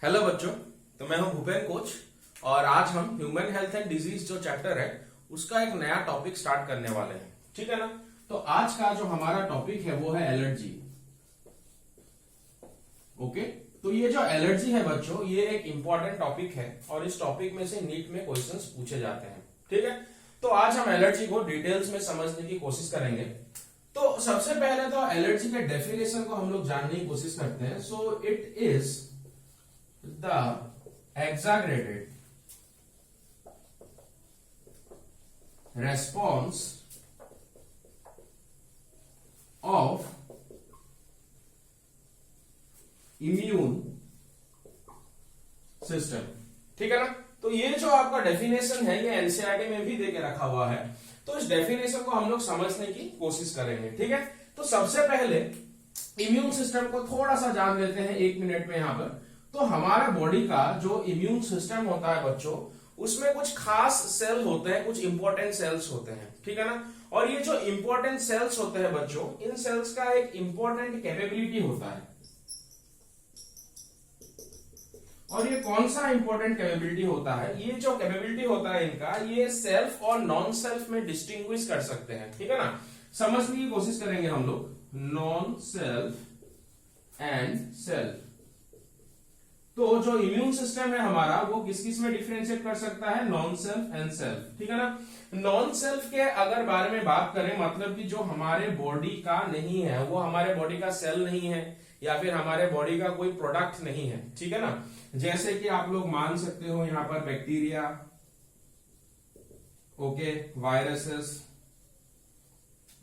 Hello बच्चों। तो मैं हूं भूपेन कोच और आज हम ह्यूमन हेल्थ एंड डिजीज जो चैप्टर है उसका एक नया टॉपिक स्टार्ट करने वाले हैं। ठीक है ना। तो आज का जो हमारा टॉपिक है वो है एलर्जी। ओके, तो ये जो एलर्जी है बच्चों, ये एक इंपॉर्टेंट टॉपिक है और इस टॉपिक में से नीट में क्वेश्चंस पूछे जाते हैं। ठीक है, तो आज हम एलर्जी को डिटेल्स में समझने की कोशिश करेंगे। तो सबसे पहले तो एलर्जी के डेफिनेशन को हम लोग जानने की कोशिश करते हैं। So it is the exaggerated response of immune system। ठीक है ना। तो ये जो आपका डेफिनेशन है ये एनसीईआरटी में भी देके रखा हुआ है, तो इस डेफिनेशन को हम लोग समझने की कोशिश करेंगे। ठीक है, तो सबसे पहले इम्यून सिस्टम को थोड़ा सा जान लेते हैं 1 मिनट में। यहां पर तो हमारे बॉडी का जो इम्यून सिस्टम होता है बच्चों, उसमें कुछ खास सेल होते हैं, कुछ इंपॉर्टेंट सेल्स होते हैं। ठीक है ना। और ये जो इंपॉर्टेंट सेल्स होते हैं बच्चों, इन सेल्स का एक इंपॉर्टेंट कैपेबिलिटी होता है। और ये कौन सा इंपॉर्टेंट कैपेबिलिटी होता है? ये जो कैपेबिलिटी होता है इनका, ये सेल्फ और नॉन सेल्फ में डिस्टिंग्विश कर सकते हैं। ठीक है ना। समझने की कोशिश करेंगे हम लोग नॉन सेल्फ एंड सेल्फ। तो जो इम्यून सिस्टम है हमारा, वो किस किस में डिफरेंशिएट कर सकता है? Non self and self. ठीक है ना। नॉन सेल्फ के अगर बारे में बात करें, मतलब कि जो हमारे बॉडी का नहीं है, वो हमारे बॉडी का सेल नहीं है या फिर हमारे बॉडी का कोई प्रोडक्ट नहीं है। ठीक है ना। जैसे कि आप लोग मान सकते हो यहां पर बैक्टीरिया, ओके, वायरसेस,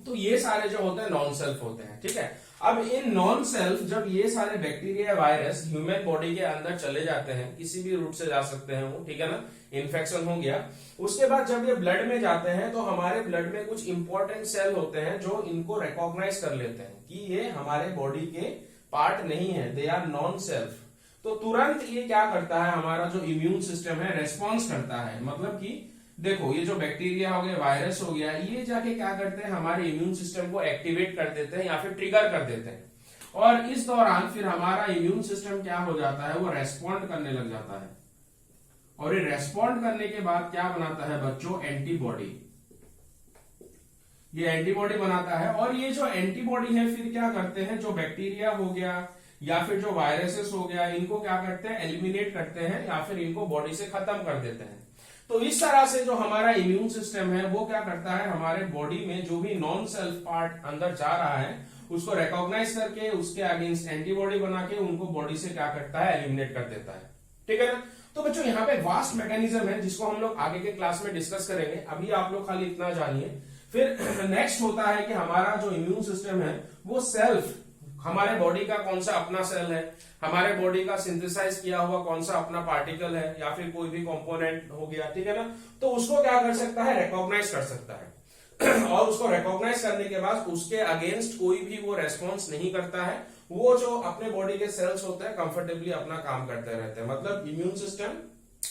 तो ये सारे जो होते हैं नॉन सेल्फ होते हैं। ठीक है। अब इन नॉन सेल्फ, जब ये सारे बैक्टीरिया वायरस ह्यूमन बॉडी के अंदर चले जाते हैं, किसी भी रूट से जा सकते हैं वो, ठीक है ना, इन्फेक्शन हो गया, उसके बाद जब ये ब्लड में जाते हैं तो हमारे ब्लड में कुछ इंपॉर्टेंट सेल होते हैं जो इनको रिकॉग्नाइज कर लेते हैं कि ये हमारे बॉडी के पार्ट नहीं है, दे आर नॉन सेल्फ। तो तुरंत ये क्या करता है, हमारा जो इम्यून सिस्टम है रेस्पॉन्स करता है। मतलब कि देखो, ये जो बैक्टीरिया हो गया, वायरस हो गया, ये जाके क्या करते हैं, हमारे इम्यून सिस्टम को एक्टिवेट कर देते हैं या फिर ट्रिगर कर देते हैं। और इस दौरान फिर हमारा इम्यून सिस्टम क्या हो जाता है, वो रेस्पॉन्ड करने लग जाता है। और ये रेस्पॉन्ड करने के बाद क्या बनाता है बच्चों? एंटीबॉडी। ये एंटीबॉडी बनाता है और ये जो एंटीबॉडी है फिर क्या करते हैं, जो बैक्टीरिया हो गया या फिर जो वायरसेस हो गया, इनको क्या करते हैं? एलिमिनेट करते हैं या फिर इनको बॉडी से खत्म कर देते हैं। तो इस तरह से जो हमारा इम्यून सिस्टम है वो क्या करता है, हमारे बॉडी में जो भी नॉन सेल्फ पार्ट अंदर जा रहा है उसको रिकॉग्नाइज करके उसके अगेंस्ट एंटीबॉडी बना के उनको बॉडी से क्या करता है? एलिमिनेट कर देता है। ठीक है ना। तो बच्चों यहाँ पे वास्ट मैकेनिज्म है जिसको हम लोग आगे के क्लास में डिस्कस करेंगे। अभी आप लोग खाली इतना जानिए। फिर नेक्स्ट होता है कि हमारा जो इम्यून सिस्टम है वो सेल्फ, हमारे बॉडी का कौन सा अपना सेल है, हमारे बॉडी का सिंथेसाइज किया हुआ कौन सा अपना पार्टिकल है या फिर कोई भी कंपोनेंट हो गया, ठीक है ना, तो उसको क्या कर सकता है? रिकॉग्नाइज कर सकता है। और उसको रिकॉग्नाइज करने के बाद उसके अगेंस्ट कोई भी वो रेस्पॉन्स नहीं करता है। वो जो अपने बॉडी के सेल्स होते हैं कंफर्टेबली अपना काम करते रहते हैं। मतलब इम्यून सिस्टम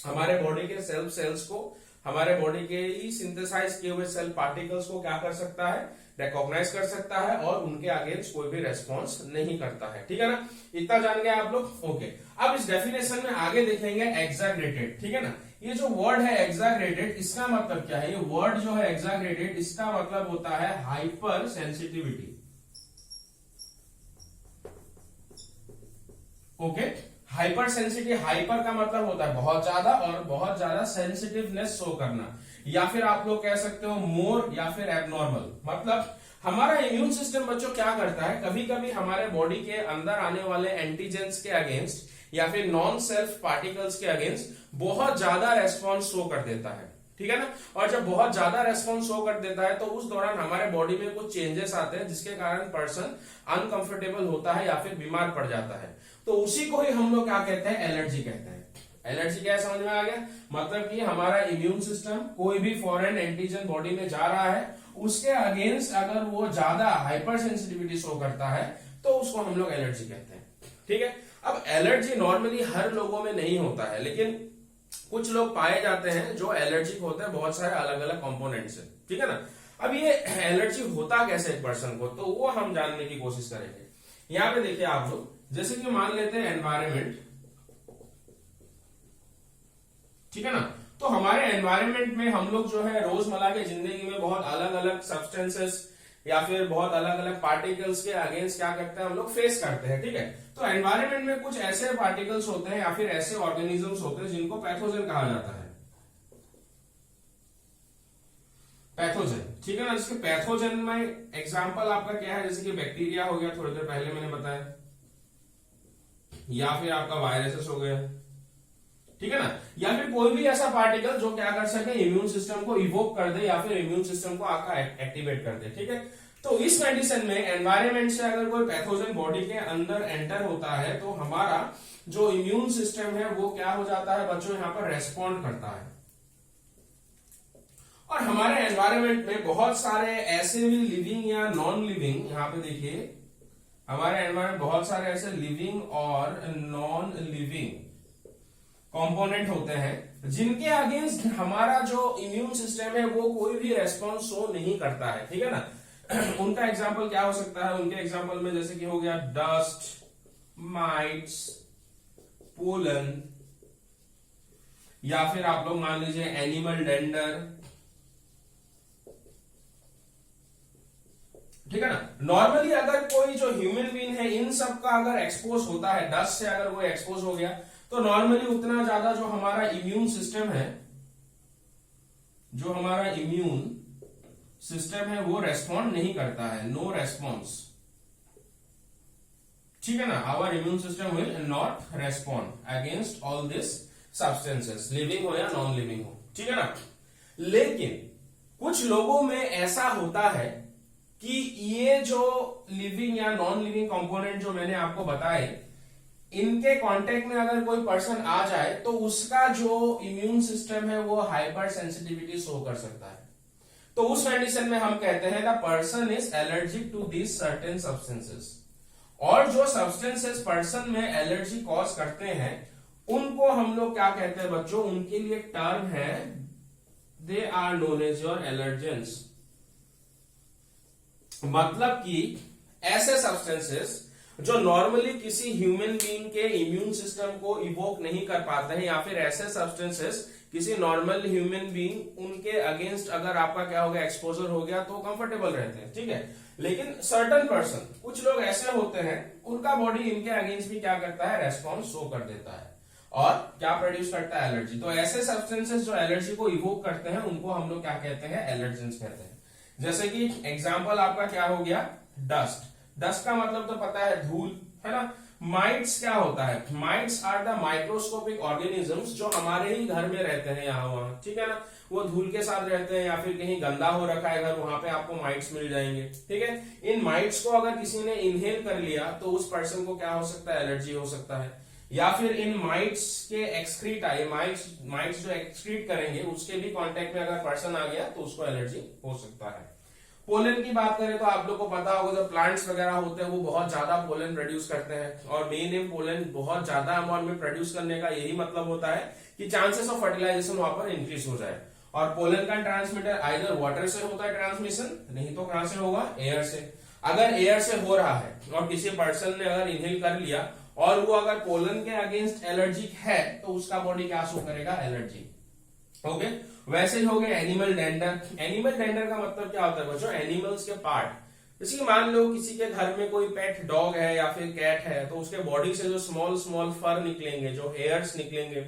हमारे बॉडी के सेल्फ सेल्स को, हमारे बॉडी के ही सिंथेसाइज किए हुए सेल पार्टिकल्स को क्या कर सकता है? रिकॉग्नाइज कर सकता है और उनके अगेंस्ट कोई भी रेस्पॉन्स नहीं करता है। ठीक है ना। इतना जान गए आप लोग। ओके, अब इस डेफिनेशन में आगे देखेंगे एग्जैगरेटेड। ठीक है ना। ये जो वर्ड है एग्जैगरेटेड, इसका मतलब क्या है? ये वर्ड जो है एग्जैगरेटेड, इसका मतलब होता है hyper sensitivity. Okay, hyper sensitive, hyper का मतलब होता है बहुत ज्यादा और बहुत ज्यादा सेंसिटिवनेस शो करना, या फिर आप लोग कह सकते हो मोर या फिर एबनॉर्मल। मतलब हमारा इम्यून सिस्टम बच्चों क्या करता है, कभी कभी हमारे बॉडी के अंदर आने वाले एंटीजेंस के अगेंस्ट या फिर नॉन सेल्फ पार्टिकल्स के अगेंस्ट बहुत ज्यादा रेस्पॉन्स शो कर देता है। ठीक है ना। और जब बहुत ज्यादा रेस्पॉन्स शो कर देता है तो उस दौरान हमारे बॉडी में कुछ चेंजेस आते हैं जिसके कारण पर्सन अनकंफर्टेबल होता है या फिर बीमार पड़ जाता है। तो उसी को ही हम लोग क्या कहते हैं? एलर्जी कहते हैं। एलर्जी क्या है, समझ में आ गया? मतलब कि हमारा इम्यून सिस्टम कोई भी फॉरेन एंटीजन बॉडी में जा रहा है, उसके अगेंस्ट अगर वो ज्यादा हाइपर सेंसिटिविटी शो करता है तो उसको हम लोग एलर्जी कहते हैं। ठीक है। अब एलर्जी नॉर्मली हर लोगों में नहीं होता है, लेकिन कुछ लोग पाए जाते हैं जो एलर्जिक होते हैं बहुत सारे अलग अलग कंपोनेंट से। ठीक है ना। अब ये एलर्जी होता कैसे एक पर्सन को, तो वो हम जानने की कोशिश करेंगे। यहां पे देखिए आप लोग, जैसे कि मान लेते हैं एनवायरमेंट, ठीक है ना। तो हमारे एनवायरनमेंट में हम लोग जो है रोजमर्रा की जिंदगी में बहुत अलग अलग सब्सटेंसेस या फिर बहुत अलग अलग पार्टिकल्स के अगेंस्ट क्या करते हैं हम लोग फेस करते हैं, ठीक है। तो एनवायरनमेंट में कुछ ऐसे पार्टिकल्स होते हैं या फिर ऐसे ऑर्गेनिजम्स होते हैं जिनको पैथोजन कहा जाता है, पैथोजन, ठीक है ना। जिसके पैथोजन में एग्जांपल आपका क्या है, जैसे कि बैक्टीरिया हो गया, थोड़ी देर पहले मैंने बताया, या फिर आपका वायरसेस हो गया, ठीक है ना, या फिर कोई भी ऐसा पार्टिकल जो क्या कर सके, इम्यून सिस्टम को इवोक कर दे या फिर इम्यून सिस्टम को आपका एक्टिवेट कर दे, ठीक है। तो इस कंडीशन में एनवायरनमेंट से अगर कोई पैथोजन बॉडी के अंदर एंटर होता है तो हमारा जो इम्यून सिस्टम है वो क्या हो जाता है बच्चों, यहां पर रेस्पॉन्ड करता है। और हमारे एनवायरनमेंट में बहुत सारे ऐसे भी लिविंग या नॉन लिविंग, यहां पे देखिए हमारे एनवायरनमेंट बहुत सारे ऐसे लिविंग और नॉन लिविंग कंपोनेंट होते हैं जिनके अगेंस्ट हमारा जो इम्यून सिस्टम है वो कोई भी रेस्पॉन्स शो नहीं करता है, ठीक है ना। उनका एग्जांपल क्या हो सकता है, उनके एग्जांपल में जैसे कि हो गया डस्ट, माइट्स, पोलन, या फिर आप लोग मान लीजिए एनिमल डेंडर, ठीक है ना। नॉर्मली अगर कोई जो ह्यूमन बीइंग है इन सब का अगर एक्सपोज होता है, डस्ट से अगर वो एक्सपोज हो गया तो नॉर्मली उतना ज्यादा जो हमारा इम्यून सिस्टम है, जो हमारा इम्यून सिस्टम है वो रेस्पॉन्ड नहीं करता है, नो रेस्पॉन्स, ठीक है ना। Our immune system will not respond against all this substances, living हो या नॉन लिविंग हो, ठीक है ना। लेकिन कुछ लोगों में ऐसा होता है कि ये जो लिविंग या नॉन लिविंग कंपोनेंट जो मैंने आपको बताए, इनके कांटेक्ट में अगर कोई पर्सन आ जाए तो उसका जो इम्यून सिस्टम है वो हाइपर सेंसिटिविटी शो कर सकता है। तो उस कंडीशन में हम कहते हैं the person is allergic to these certain substances. और जो सब्सटेंसेस पर्सन में एलर्जी कॉज करते हैं उनको हम लोग क्या कहते हैं बच्चों, उनके लिए टर्म है, they are known as your allergens. मतलब कि ऐसे सब्सटेंसेस जो नॉर्मली किसी ह्यूमन बीइंग के इम्यून सिस्टम को इवोक नहीं कर पाते हैं, या फिर ऐसे सब्सटेंसेस किसी नॉर्मल ह्यूमन बीइंग उनके अगेंस्ट अगर आपका क्या हो गया, एक्सपोजर हो गया तो कंफर्टेबल रहते हैं, ठीक है। लेकिन सर्टन पर्सन, कुछ लोग ऐसे होते हैं उनका बॉडी इनके अगेंस्ट भी क्या करता है, रेस्पॉन्स शो कर देता है और क्या प्रोड्यूस करता है, एलर्जी। तो ऐसे सब्सटेंसेस जो एलर्जी को इवोक करते हैं उनको हम लोग क्या कहते हैं, एलर्जेंस कहते हैं। जैसे कि एग्जाम्पल आपका क्या हो गया, डस्ट। डस्ट का मतलब तो पता है धूल, है ना। माइट्स क्या होता है, mites are the microscopic organisms जो हमारे ही घर में रहते हैं यहाँ वहां, ठीक है ना। वो धूल के साथ रहते हैं या फिर कहीं गंदा हो रखा है घर, वहां पे आपको माइट्स मिल जाएंगे, ठीक है। इन माइट्स को अगर किसी ने इनहेल कर लिया तो उस पर्सन को क्या हो सकता है, एलर्जी हो सकता है। या फिर इन माइट्स के एक्सक्रीटा, ये माइट्स जो एक्सक्रीट करेंगे उसके भी कांटेक्ट में अगर पर्सन आ गया तो उसको एलर्जी हो सकता है। पोलन की बात करें तो आप लोग को पता होगा जो प्लांट्स वगैरह होते हैं वो बहुत ज्यादा पोलन प्रोड्यूस करते हैं, और मेन एम पोलन बहुत ज्यादा अमाउंट में प्रोड्यूस करने का यही मतलब होता है कि चांसेस ऑफ फर्टिलाइजेशन वहां पर इंक्रीज हो जाए। और पोलन का ट्रांसमीटर आइदर वाटर से होता है ट्रांसमिशन, नहीं तो कहां से होगा, एयर से। अगर एयर से हो रहा है और किसी पर्सन ने अगर इनहेल कर लिया और वो अगर पोलन के अगेंस्ट एलर्जिक है तो उसका बॉडी क्या शो करेगा, एलर्जी, ओके। वैसे ही हो गया एनिमल डेंडर। एनिमल डेंडर का मतलब क्या होता है बच्चों, एनिमल्स के पार्ट। जैसे कि मान लो किसी के घर में कोई पेट डॉग है या फिर कैट है तो उसके बॉडी से जो स्मॉल स्मॉल फर निकलेंगे, जो हेयर्स निकलेंगे,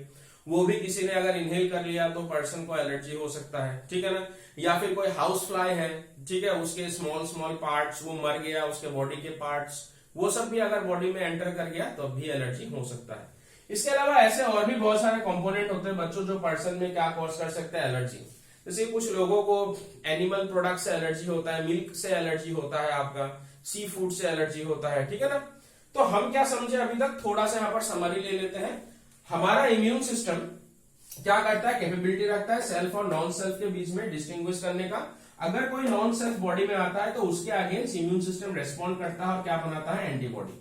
वो भी किसी ने अगर इनहेल कर लिया तो पर्सन को एलर्जी हो सकता है, ठीक है ना। या फिर कोई हाउस फ्लाई है, ठीक है, उसके स्मॉल स्मॉल पार्ट्स, वो मर गया, उसके बॉडी के पार्ट्स, वो सब भी अगर बॉडी में एंटर कर गया तो भी एलर्जी हो सकता है। इसके अलावा ऐसे और भी बहुत सारे कंपोनेंट होते हैं बच्चों जो पर्सन में क्या कॉज कर सकते हैं, एलर्जी। जैसे कुछ लोगों को एनिमल प्रोडक्ट से एलर्जी होता है, मिल्क से एलर्जी होता है, आपका सी फूड से एलर्जी होता है, ठीक है ना। तो हम क्या समझे अभी तक, थोड़ा सा यहाँ पर समरी ले लेते हैं। हमारा इम्यून सिस्टम क्या करता है, कैपेबिलिटी रखता है सेल्फ और नॉन सेल्फ के बीच में डिस्टिंग्विश करने का। अगर कोई नॉन सेल्फ बॉडी में आता है तो उसके अगेंस्ट इम्यून सिस्टम रेस्पॉन्ड करता है और क्या बनाता है, एंटीबॉडी।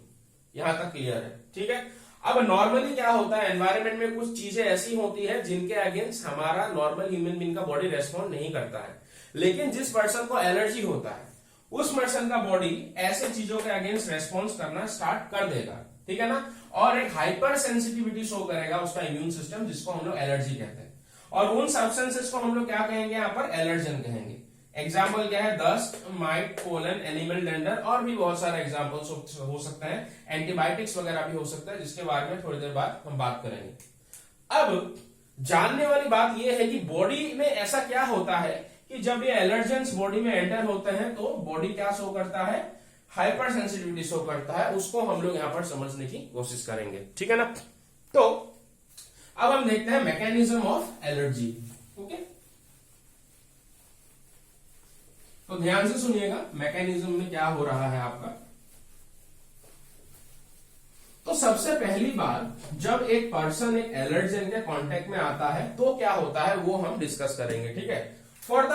यहां तक क्लियर है, ठीक है। अब नॉर्मली क्या होता है, एनवायरनमेंट में कुछ चीजें ऐसी होती है जिनके अगेंस्ट हमारा नॉर्मल ह्यूमन बीइंग का बॉडी रेस्पॉन्ड नहीं करता है, लेकिन जिस पर्सन को एलर्जी होता है उस पर्सन का बॉडी ऐसे चीजों के अगेंस्ट रेस्पॉन्स करना स्टार्ट कर देगा, ठीक है ना। और एक हाइपर सेंसिटिविटी शो करेगा उसका इम्यून सिस्टम, जिसको हम लोग एलर्जी कहते हैं। और उन सब्सटेंसेस को हम लोग क्या कहेंगे, यहाँ पर एलर्जन कहेंगे। एग्जाम्पल क्या है, dust, might, pollen, animal dander, और भी बहुत सारे एग्जाम्पल्स हो सकते हैं। एंटीबायोटिक्स वगैरह भी हो सकता है, जिसके बारे में थोड़ी देर बाद हम बात करेंगे। अब जानने वाली बात यह है कि बॉडी में ऐसा क्या होता है कि जब ये एलर्जेंस बॉडी में एंटर होते हैं तो बॉडी क्या शो करता है, हाइपर सेंसिटिविटी शो करता है। उसको हम लोग यहां पर समझने की कोशिश करेंगे, ठीक है ना। तो अब हम देखते हैं मैकेनिज्म ऑफ एलर्जी। ओके, तो ध्यान से सुनिएगा मैकेनिज्म में क्या हो रहा है आपका। तो सबसे पहली बात, जब एक पर्सन एक एलर्जन के कांटेक्ट में आता है तो क्या होता है वो हम डिस्कस करेंगे, ठीक है। फॉर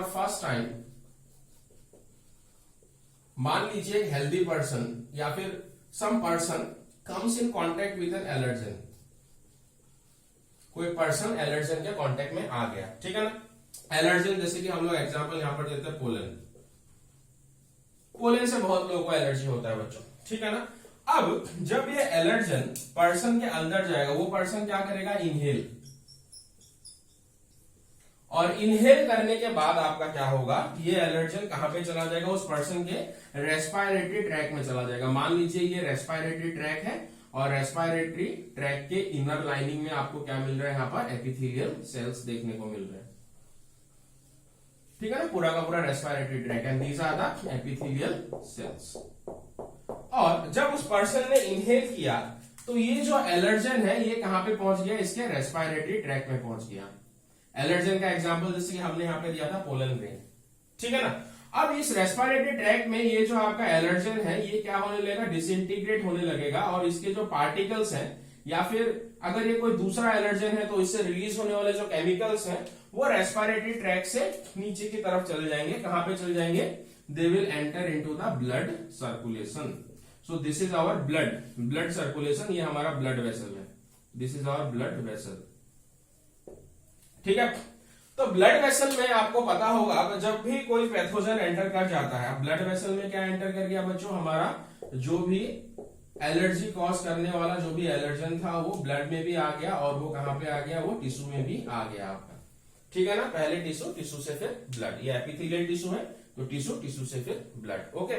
फर्स्ट टाइम मान लीजिए एक हेल्दी पर्सन या फिर some person comes in contact with an allergen. कोई पर्सन एलर्जन के कांटेक्ट में आ गया, ठीक है ना। एलर्जन जैसे कि हम लोग एग्जांपल यहां पर देते हैं पोलन से बहुत लोगों को एलर्जी होता है बच्चों, ठीक है ना। अब जब ये एलर्जन पर्सन के अंदर जाएगा, वो पर्सन क्या करेगा, इनहेल, और इनहेल करने के बाद आपका क्या होगा, ये एलर्जन कहां पे चला जाएगा, उस पर्सन के रेस्पिरेटरी ट्रैक में चला जाएगा। मान लीजिए ये रेस्पिरेटरी ट्रैक है, और रेस्पिरेटरी ट्रैक के इनर लाइनिंग में आपको क्या मिल रहा है, यहां पर एपिथेलियल सेल्स देखने को मिल रहे हैं, ठीक है ना। पूरा का पूरा respiratory tract and these are the epithelial cells. और जब उस पर्सन ने इनहेल किया तो ये जो एलर्जन है ये कहां पे पहुंच गया, इसके रेस्पिरेटरी ट्रैक में पहुंच गया। एलर्जन का एग्जांपल जैसे कि हमने यहां पे दिया था पोलन ग्रेन, ठीक है ना। अब इस रेस्पिरेटरी ट्रैक में ये जो आपका एलर्जन है ये क्या होने लगेगा, डिसइंटीग्रेट होने लगेगा, और इसके जो पार्टिकल्स हैं, या फिर अगर ये कोई दूसरा एलर्जन है तो इससे रिलीज होने वाले जो केमिकल्स हैं वो रेस्पिरेटरी ट्रैक से नीचे की तरफ चले जाएंगे। कहां पे चले जाएंगे, they will enter into the blood circulation. So this is our blood circulation, ये हमारा ब्लड वेसल है, this is our blood vessel, ठीक है। तो ब्लड वेसल में आपको पता होगा जब भी कोई पैथोजन एंटर कर जाता है, ब्लड वेसल में क्या एंटर कर गया बच्चों, हमारा जो भी एलर्जी कॉज करने वाला जो भी एलर्जन था वो ब्लड में भी आ गया, और वो कहां पे आ गया, वो टिश्यू में भी आ गया आपका, ठीक है ना। पहले टिश्यू से फिर ब्लड, ये एपिथेलियल टिश्यू है तो टिश्यू से फिर ब्लड, ओके।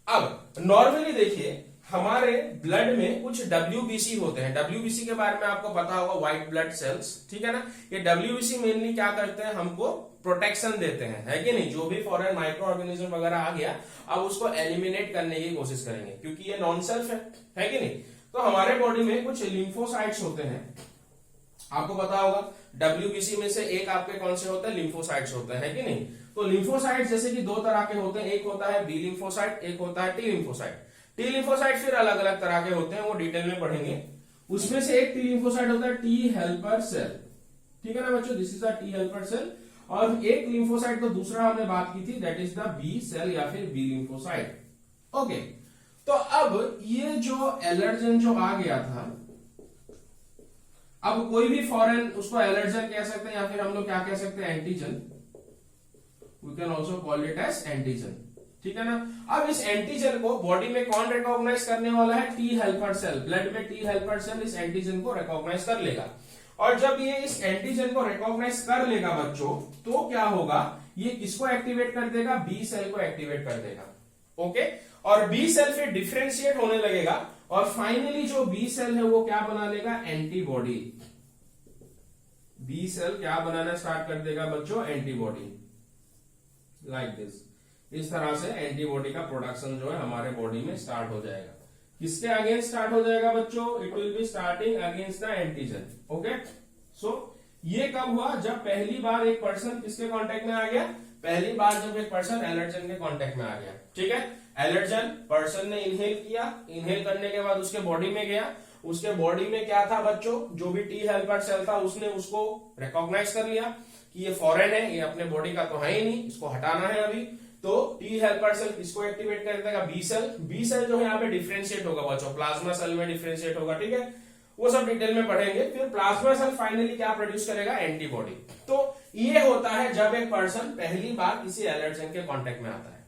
अब नॉर्मली देखिए हमारे ब्लड में कुछ WBC होते हैं। WBC के बारे में आपको पता होगा, व्हाइट ब्लड सेल्स, ठीक है ना। ये WBC मेनली क्या करते हैं, हमको प्रोटेक्शन देते हैं, है कि नहीं। जो भी फॉरेन माइक्रो ऑर्गेनिज्म वगैरह आ गया, अब उसको एलिमिनेट करने की कोशिश करेंगे, क्योंकि ये नॉन सेल्फ है कि नहीं। तो हमारे बॉडी में कुछ लिम्फोसाइट्स होते हैं, आपको पता होगा। WBC में से एक आपके कौन से होते हैं, लिम्फोसाइट्स होते हैं, है कि नहीं। तो लिम्फोसाइट जैसे कि दो तरह के होते हैं, एक होता है बी लिम्फोसाइट, एक होता है टी लिम्फोसाइट। टी लिम्फोसाइट फिर अलग अलग तरह के होते हैं, वो डिटेल में पढ़ेंगे। उसमें से एक टी लिम्फोसाइट होता है टी हेल्पर सेल, ठीक है ना बच्चों, this is the T helper cell. और एक लिम्फोसाइट तो दूसरा हमने बात की थी, that is the B cell या फिर बी लिम्फोसाइट, ओके। तो अब ये जो एलर्जन जो आ गया था, अब कोई भी फॉरेन उसको एलर्जन कह सकते हैं, या फिर हम लोग क्या कह सकते हैं, antigen, we can also call it as antigen, ठीक है ना। अब इस एंटीजन को बॉडी में कौन रिकॉग्नाइज करने वाला है, टी हेल्पर सेल। ब्लड में टी हेल्पर सेल इस एंटीजन को रिकॉग्नाइज कर लेगा, और जब ये इस एंटीजन को रिकॉग्नाइज कर लेगा बच्चों, तो क्या होगा, ये किसको एक्टिवेट कर देगा, बी सेल को एक्टिवेट कर देगा, ओके। और बी सेल फिर डिफ्रेंशिएट होने लगेगा, और फाइनली जो बी सेल है वो क्या बना लेगा, एंटीबॉडी। बी सेल क्या बनाना स्टार्ट कर देगा बच्चों, एंटीबॉडी, लाइक दिस। इस तरह से एंटीबॉडी का प्रोडक्शन जो है हमारे बॉडी में स्टार्ट हो जाएगा। किसके अगेंस्ट स्टार्ट हो जाएगा बच्चों, it will be starting against the antigen, okay. So ये कब हुआ, जब पहली बार एक पर्सन किसके कांटेक्ट में आ गया, पहली बार जब एक पर्सन एलर्जन के कांटेक्ट में आ गया, ठीक है। एलर्जन पर्सन ने इनहेल किया, इनहेल करने के बाद उसके बॉडी में गया, उसके बॉडी में क्या था बच्चों, जो भी टी हेल्पर सेल था उसने उसको रिकॉग्नाइज कर लिया कि ये फॉरेन है, ये अपने बॉडी का तो है ही नहीं, इसको हटाना है अभी। तो टी हेल्पर सेल किसको एक्टिवेट कर देगा, बी सेल। बी सेल जो है यहाँ पे डिफरेंशिएट होगा बच्चों, प्लाज्मा सेल में डिफरेंशिएट होगा, ठीक है। वो सब डिटेल में पढ़ेंगे। फिर प्लाज्मा सेल फाइनली क्या प्रोड्यूस करेगा, एंटीबॉडी। तो ये होता है जब एक पर्सन पहली बार किसी एलर्जन के कांटेक्ट में आता है।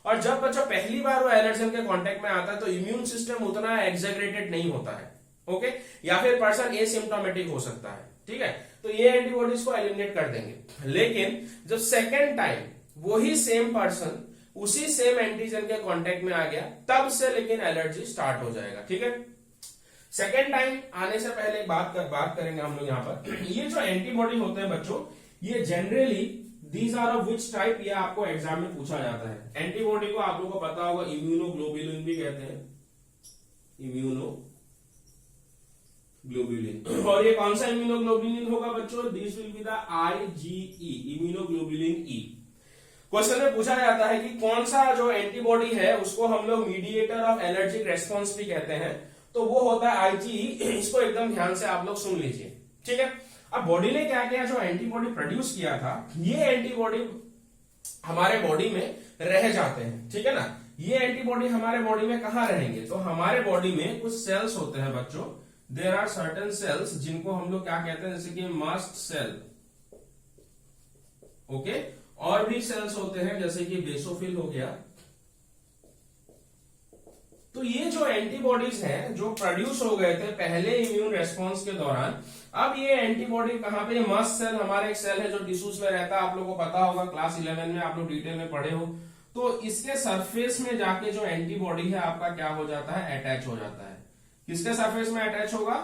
और जब बच्चा पहली बार वो एलर्जन के कांटेक्ट में आता है तो इम्यून सिस्टम उतना एग्जेगरेटेड नहीं होता है, ओके, या फिर पर्सन एसिम्प्टोमेटिक हो सकता है, ठीक है, तो ये एंटीबॉडीज को एलिमिनेट कर देंगे। लेकिन जब सेकेंड टाइम वही सेम पर्सन उसी सेम एंटीजन के कांटेक्ट में आ गया, तब से लेकिन एलर्जी स्टार्ट हो जाएगा, ठीक है। सेकेंड टाइम आने से पहले एक बात करेंगे हम लोग यहाँ पर, ये जो एंटीबॉडी होते हैं बच्चों, ये generally these are of which type, ये आपको एग्जाम में पूछा जाता है। एंटीबॉडी को आप लोगों को पता होगा इम्यूनोग्लोबुलिन भी कहते हैं, इम्यूनोग्लोबुलिन। और ये कौन सा इम्यूनोग्लोबुलिन होगा बच्चों? This will be the IgE, immunoglobulin E. Question में पूछा जाता है कि कौन सा जो एंटीबॉडी है उसको हम लोग मीडिएटर ऑफ एलर्जिक रेस्पॉन्स भी कहते हैं, तो वो होता है IgE। इसको एकदम ध्यान से आप लोग सुन लीजिए, ठीक है। अब बॉडी ने क्या किया, जो एंटीबॉडी प्रोड्यूस किया था, ये एंटीबॉडी हमारे बॉडी में रह जाते हैं, ठीक है ना। ये एंटीबॉडी हमारे बॉडी में कहां रहेंगे, तो हमारे बॉडी में कुछ सेल्स होते हैं बच्चों, देयर आर सर्टेन सेल्स जिनको हम लोग क्या कहते हैं, जैसे कि मास्ट सेल, ओके, और भी सेल्स होते हैं जैसे कि बेसोफिल हो गया। तो ये जो एंटीबॉडीज हैं जो प्रोड्यूस हो गए थे पहले इम्यून रेस्पॉन्स के दौरान, अब ये एंटीबॉडी कहां पे, मस्ट सेल, हमारे एक सेल है जो टिश्यूज में रहता है, आप लोगों को पता होगा, क्लास 11 में आप लोग डिटेल में पढ़े हो। तो इसके सरफेस में जाके जो एंटीबॉडी है आपका क्या हो जाता है, अटैच हो जाता है। किसके सरफेस में अटैच होगा?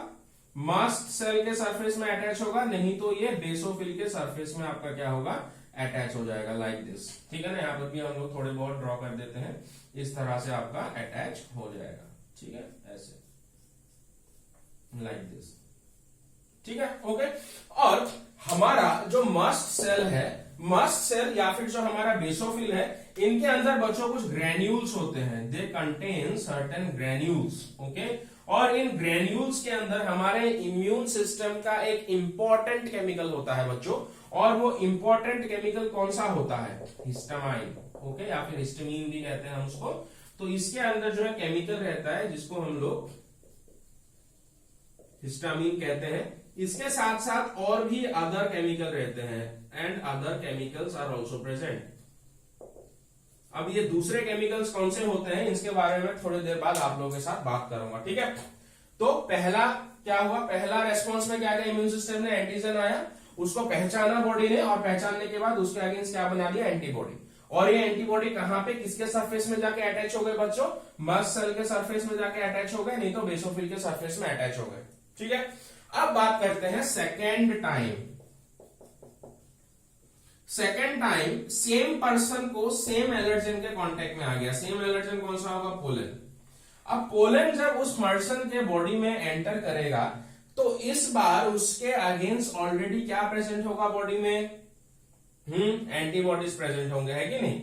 मस्ट सेल के सरफेस में अटैच होगा, नहीं तो ये बेसोफिल के सरफेस में आपका क्या होगा, अटैच हो जाएगा, लाइक दिस, ठीक है ना। यहाँ पर भी हम लोग थोड़े बहुत ड्रॉ कर देते हैं, इस तरह से आपका अटैच हो जाएगा, ठीक है, ऐसे, लाइक दिस, ठीक है, ओके। और हमारा जो मस्ट सेल है, मस्ट सेल या फिर जो हमारा बेसोफिल है, इनके अंदर बच्चों कुछ ग्रेन्यूल्स होते हैं, they contain certain granules, okay. और इन ग्रेन्यूल्स के अंदर हमारे इम्यून सिस्टम का एक इंपॉर्टेंट केमिकल होता है बच्चों, और वो इंपॉर्टेंट केमिकल कौन सा होता है, हिस्टामाइन, ओके, या फिर हिस्टामिन भी कहते हैं हम उसको। तो इसके अंदर जो है केमिकल रहता है जिसको हम लोग हिस्टामिन कहते हैं। इसके साथ साथ और भी अदर केमिकल रहते हैं, and other chemicals are also present. अब ये दूसरे केमिकल्स कौन से होते हैं, इसके बारे में थोड़ी देर बाद आप लोगों के साथ बात करूंगा, ठीक है। तो पहला क्या हुआ, पहला रेस्पॉन्स में क्या किया, इम्यून सिस्टम ने एंटीजन आया, उसको पहचाना बॉडी ने, और पहचानने के बाद उसके अगेंस्ट क्या बना दिया, एंटीबॉडी। और ये एंटीबॉडी कहां पे, किसके सरफेस में जाके अटैच हो गए बच्चों, मस्ट सेल के सरफेस में जाके अटैच हो गए, नहीं तो बेसोफिल के सरफेस में अटैच हो गए, ठीक है। अब बात करते हैं second time. Second time same person को सेम एलर्जन के कांटेक्ट में आ गया। सेम एलर्जन कौन सा होगा, पोलन। अब पोलन जब उस पर्सन के बॉडी में एंटर करेगा तो इस बार उसके अगेंस्ट ऑलरेडी क्या प्रेजेंट होगा बॉडी में, एंटीबॉडीज प्रेजेंट होंगे, है कि नहीं।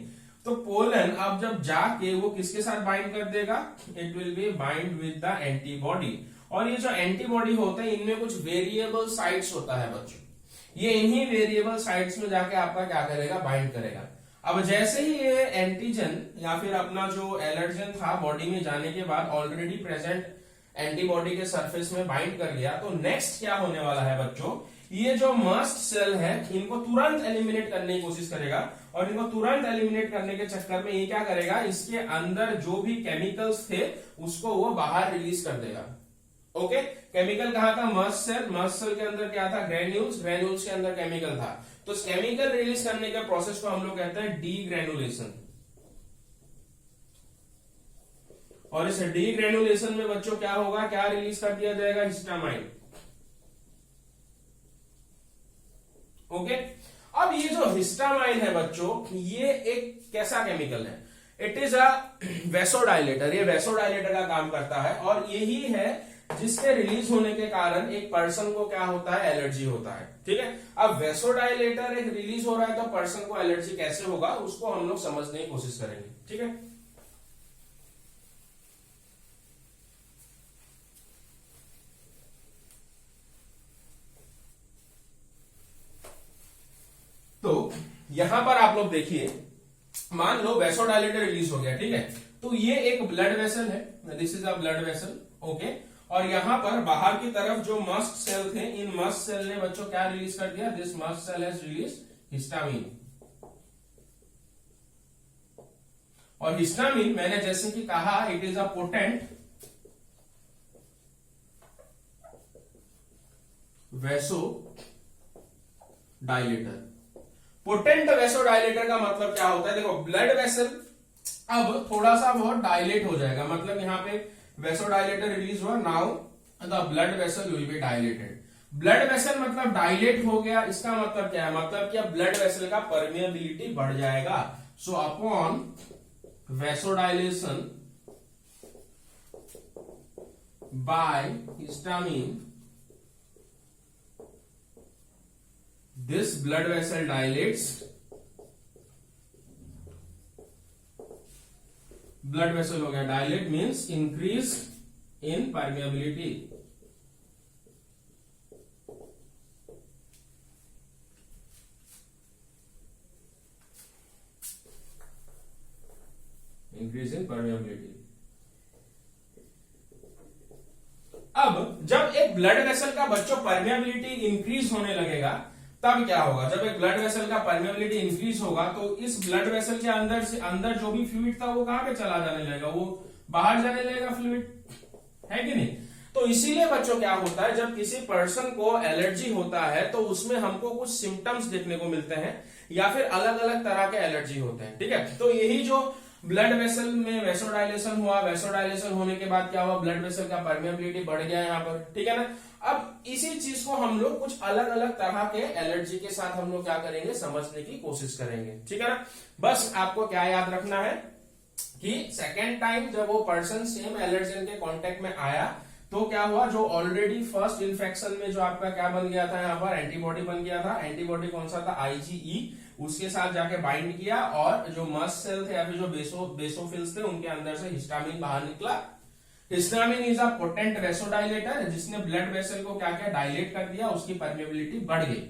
तो पोलन अब जब जाके वो किसके साथ बाइंड कर देगा, it will B bind with the antibody. और ये जो एंटीबॉडी होते हैं इनमें कुछ वेरिएबल साइट्स होता है बच्चों, ये इन्हीं वेरिएबल साइट्स में जाके आपका क्या करेगा, बाइंड करेगा। अब जैसे ही ये एंटीजन या फिर अपना जो एलर्जन था बॉडी में जाने के बाद ऑलरेडी प्रेजेंट एंटीबॉडी के सरफेस में बाइंड कर लिया, तो नेक्स्ट क्या होने वाला है बच्चों, ये जो मस्ट सेल है इनको तुरंत एलिमिनेट करने की कोशिश करेगा। और इनको तुरंत एलिमिनेट करने के चक्कर में ये क्या करेगा, इसके अंदर जो भी केमिकल्स थे उसको वो बाहर रिलीज कर देगा, ओके। केमिकल कहा था, मस्ट सेल, मस्ट सेल के अंदर क्या था, ग्रेन्यूल्स, ग्रेन्यूल्स के अंदर केमिकल था। तो इस केमिकल रिलीज करने के प्रोसेस को हम लोग कहते हैं डीग्रेनुलेशन। और इस डीग्रेनुलेशन में बच्चों क्या होगा, क्या रिलीज कर दिया जाएगा, हिस्टामाइन, ओके। अब ये जो हिस्टामाइन है बच्चों, ये एक कैसा केमिकल है, इट इज अ वेसोडाइलेटर। ये वेसोडाइलेटर का काम करता है, और यही है जिसके रिलीज होने के कारण एक पर्सन को क्या होता है, एलर्जी होता है, ठीक है। अब वेसोडाइलेटर एक रिलीज हो रहा है तो पर्सन को एलर्जी कैसे होगा, उसको हम लोग समझने की कोशिश करेंगे, ठीक है। तो यहां पर आप लोग देखिए, मान लो वेसोडाइलेटर रिलीज हो गया, ठीक है। तो ये एक ब्लड वेसल है, this is a blood vessel, okay. और यहां पर बाहर की तरफ जो मस्ट सेल थे, इन मस्ट सेल ने बच्चों क्या रिलीज कर दिया, this must cell has release histamine. और हिस्टामिन मैंने जैसे कि कहा it is a potent vasodilator. Potent vasodilator का मतलब क्या होता है, देखो ब्लड वेसल अब थोड़ा सा बहुत डायलेट हो जाएगा, मतलब यहां पे वैसो डायलेटर रिलीज हुआ, now the blood vessel will be dilated. Blood vessel मतलब डायलेट हो गया, इसका मतलब क्या है, मतलब क्या ब्लड वेसल का परमिएबिलिटी बढ़ जाएगा। So upon vasodilation by histamine this blood vessel dilates, blood vessel हो गया dilate means increase in permeability, increase in permeability। अब जब एक ब्लड वेसल का बच्चों परमिएबिलिटी इंक्रीज होने लगेगा तब क्या होगा, जब एक ब्लड वेसल का परमिएबिलिटी इंक्रीज होगा तो इस ब्लड वेसल के अंदर जो भी फ्लूइड था वो कहां पे चला जाने लगेगा, वो बाहर जाने लगेगा फ्लूइड, है कि नहीं। तो इसीलिए बच्चों क्या होता है, जब किसी पर्सन को एलर्जी होता है तो उसमें हमको कुछ सिम्टम्स देखने को मिलते हैं या फिर अलग अलग तरह के एलर्जी होते हैं, ठीक है। तो यही जो ब्लड वेसल में वैसोडाइलेशन हुआ, वैसोडाइलेशन होने के बाद क्या हुआ, ब्लड वेसल का परमिएबिलिटी बढ़ गया यहाँ पर, ठीक है ना। अब इसी चीज को हम लोग कुछ अलग अलग तरह के एलर्जी के साथ हम लोग क्या करेंगे, समझने की कोशिश करेंगे, ठीक है ना। बस आपको क्या याद रखना है कि सेकेंड टाइम जब वो पर्सन सेम एलर्जन के कांटेक्ट में आया तो क्या हुआ, जो ऑलरेडी फर्स्ट इन्फेक्शन में जो आपका क्या बन गया था, यहाँ पर एंटीबॉडी बन गया था। एंटीबॉडी कौन सा था, IgE, उसके साथ जाके बाइंड किया और जो मस्ट सेल थे या फिर जो बेसोफिल्स थे उनके अंदर से हिस्टामिन बाहर निकला। Histamine is a potent vasodilator, जिसने ब्लड वेसल को क्या क्या डायलेट कर दिया, उसकी परमिएबिलिटी बढ़ गई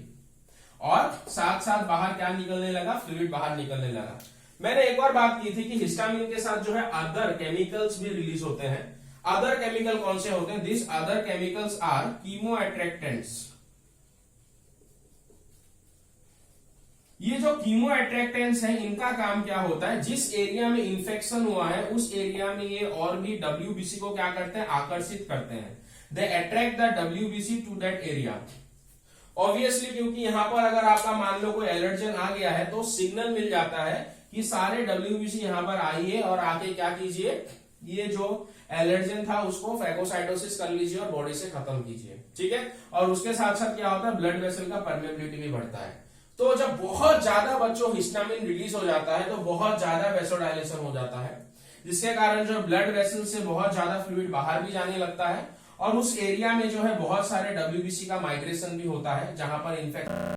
और साथ साथ बाहर क्या निकलने लगा, फ्लूइड बाहर निकलने लगा। मैंने एक और बात की थी कि हिस्टामिन के साथ जो है अदर केमिकल्स भी रिलीज होते हैं। अदर केमिकल कौन से होते हैं, this other chemicals are chemoattractants. ये जो कीमो अट्रैक्टेंट्स हैं इनका काम क्या होता है, जिस एरिया में इंफेक्शन हुआ है उस एरिया में ये और भी WBC को क्या करते हैं, आकर्षित करते हैं। They attract the WBC to that area. Obviously क्योंकि यहां पर अगर आपका मान लो कोई एलर्जन आ गया है तो सिग्नल मिल जाता है कि सारे WBC यहां पर आइए और आके क्या कीजिए, ये जो एलर्जन था उसको फैगोसाइटोसिस कर लीजिए और बॉडी से खत्म कीजिए, ठीक है। और उसके साथ साथ क्या होता है, ब्लड वेसल का परमिएबिलिटी भी बढ़ता है। तो जब बहुत ज्यादा बच्चों हिस्टामिन रिलीज हो जाता है तो बहुत ज्यादा वैसोडाइलेशन हो जाता है, जिसके कारण जो ब्लड वेसल से बहुत ज्यादा फ्लूइड बाहर भी जाने लगता है और उस एरिया में जो है बहुत सारे WBC का माइग्रेशन भी होता है, जहां पर इन्फेक्शन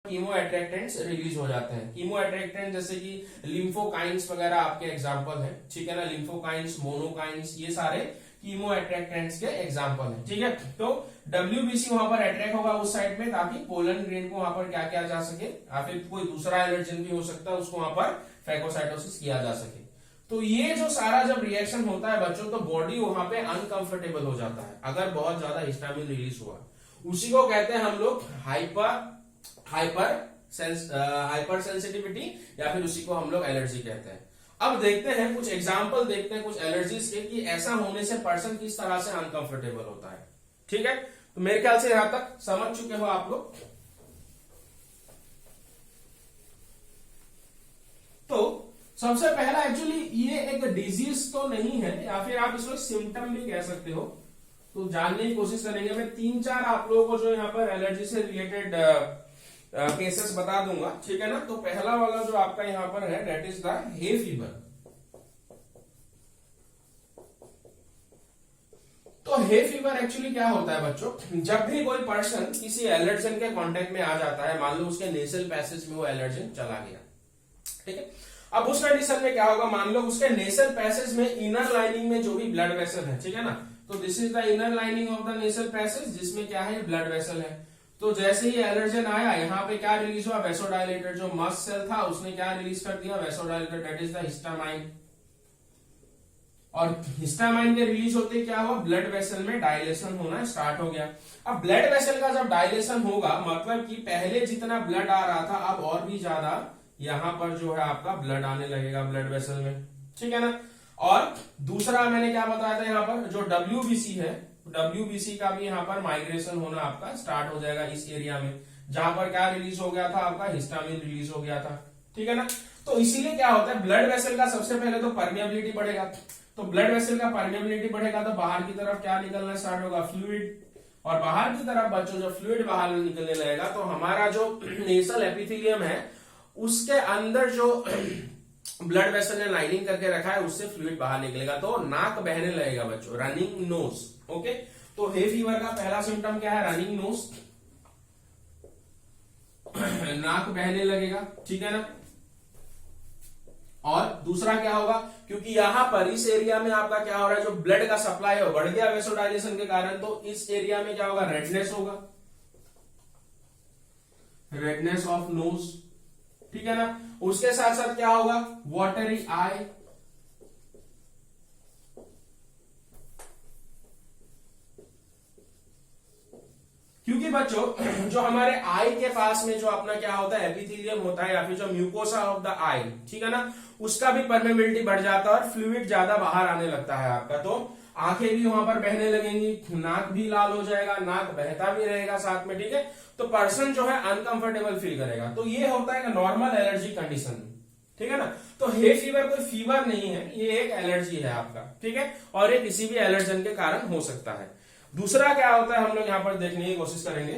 कीमो अट्रैक्टेंट्स रिलीज हो जाते हैं। कीमो अट्रैक्टेंट जैसे कि लिम्फोकाइंस वगैरह आपके एग्जांपल है, ठीक है ना। लिम्फोकाइंस, मोनोकाइंस, ये सारे कीमो अट्रैक्टेंट्स के एग्जांपल हैं, ठीक है। तो WBC वहां पर अट्रैक्ट होगा उस साइड में, ताकि पोलन ग्रेन को वहां पर क्या किया जा सके, या फिर कोई दूसरा एलर्जन भी हो सकता है उसको वहां पर फैगोसाइटोसिस किया जा सके। तो ये जो सारा जब रिएक्शन होता है बच्चों, तो बॉडी वहां पे अनकंफर्टेबल हो जाता है अगर बहुत ज्यादा हिस्टामिन रिलीज हुआ। उसी को कहते हैं हम लोग हाइपर सेंसिटिविटी, या फिर उसी को हम लोग एलर्जी कहते हैं। अब देखते हैं कुछ एग्जांपल, देखते हैं कुछ एलर्जीज के कि ऐसा होने से पर्सन किस तरह से अनकंफर्टेबल होता है, ठीक है। तो मेरे ख्याल से यहां तक समझ चुके हो आप लोग। तो सबसे पहला, एक्चुअली ये एक डिजीज तो नहीं है, या फिर आप इसको सिम्टम भी कह सकते हो, तो जानने की कोशिश करेंगे। मैं 3-4 आप लोगों को जो यहाँ पर एलर्जी से रिलेटेड केसेस बता दूंगा, ठीक है ना। तो पहला वाला जो आपका यहां पर है, that is the hay fever. तो हे फीवर एक्चुअली क्या होता है बच्चों, जब भी कोई पर्सन किसी एलर्जन के कांटेक्ट में आ जाता है, मान लो उसके नेसल पैसेज में वो एलर्जन चला गया, ठीक है। अब उस कंडीशन में क्या होगा, मान लो उसके नेसल पैसेज में इनर लाइनिंग में जो भी ब्लड वेसल है, ठीक है ना, तो this is the inner lining of the nasal passage, जिसमें क्या है, ब्लड वेसल है। तो जैसे ही एलर्जन आया, यहाँ पे क्या रिलीज हुआ, वैसोडाइलेटर। जो मस्ट सेल था उसने क्या रिलीज कर दिया, vasodilator, that is the histamine. और हिस्टामाइन के रिलीज होते क्या हुआ, ब्लड वेसल में डायलेशन होना स्टार्ट हो गया। अब ब्लड वेसल का जब डायलेशन होगा, मतलब कि पहले जितना ब्लड आ रहा था अब और भी ज्यादा यहाँ पर जो है आपका ब्लड आने लगेगा ब्लड वेसल में, ठीक है ना। और दूसरा मैंने क्या बताया था यहाँ पर, जो WBC है, WBC का भी यहाँ पर माइग्रेशन होना आपका स्टार्ट हो जाएगा इस एरिया में, जहां पर क्या रिलीज हो गया था, आपका हिस्टामिन रिलीज हो गया था। ठीक है ना। तो इसीलिए क्या होता है, ब्लड वेसल का सबसे पहले तो परमिएबिलिटी बढ़ेगा, तो ब्लड वेसल का परमिएबिलिटी बढ़ेगा तो बाहर की तरफ क्या निकलना स्टार्ट होगा, फ्लूइड। और बाहर की तरफ बच्चों जब फ्लूइड बाहर निकलने लगेगा तो हमारा जो नेसल एपिथेलियम है उसके अंदर जो ब्लड वेसल ने लाइनिंग करके रखा है उससे फ्लूइड बाहर निकलेगा, तो नाक बहने लगेगा बच्चों, रनिंग नोज। ओके, तो हे फीवर का पहला सिम्टम क्या है, रनिंग नोज, नाक बहने लगेगा। ठीक है ना। और दूसरा क्या होगा, क्योंकि यहां पर इस एरिया में आपका क्या हो रहा है, जो ब्लड का सप्लाई है बढ़ गया वेसोडाइलेशन के कारण, तो इस एरिया में क्या होगा, रेडनेस होगा, रेडनेस ऑफ नोज। ठीक है ना। उसके साथ साथ क्या होगा, वाटरी आई, क्योंकि बच्चों जो हमारे आई के पास में जो अपना क्या होता है, एपिथेलियम होता है या फिर जो म्यूकोसा ऑफ द आई, ठीक है ना, उसका भी परमेबिलिटी बढ़ जाता है और फ्लूइड ज्यादा बाहर आने लगता है आपका, तो आंखें भी वहां पर बहने लगेंगी, नाक भी लाल हो जाएगा, नाक बहता भी रहेगा साथ में। ठीक है, तो पर्सन जो है अनकंफर्टेबल फील करेगा। तो ये होता है नॉर्मल एलर्जी कंडीशन। ठीक है ना। तो हे फीवर कोई फीवर नहीं है, ये एक एलर्जी है आपका। ठीक है, और ये किसी भी एलर्जन के कारण हो सकता है। दूसरा क्या होता है हम लोग यहां पर देखने की कोशिश करेंगे।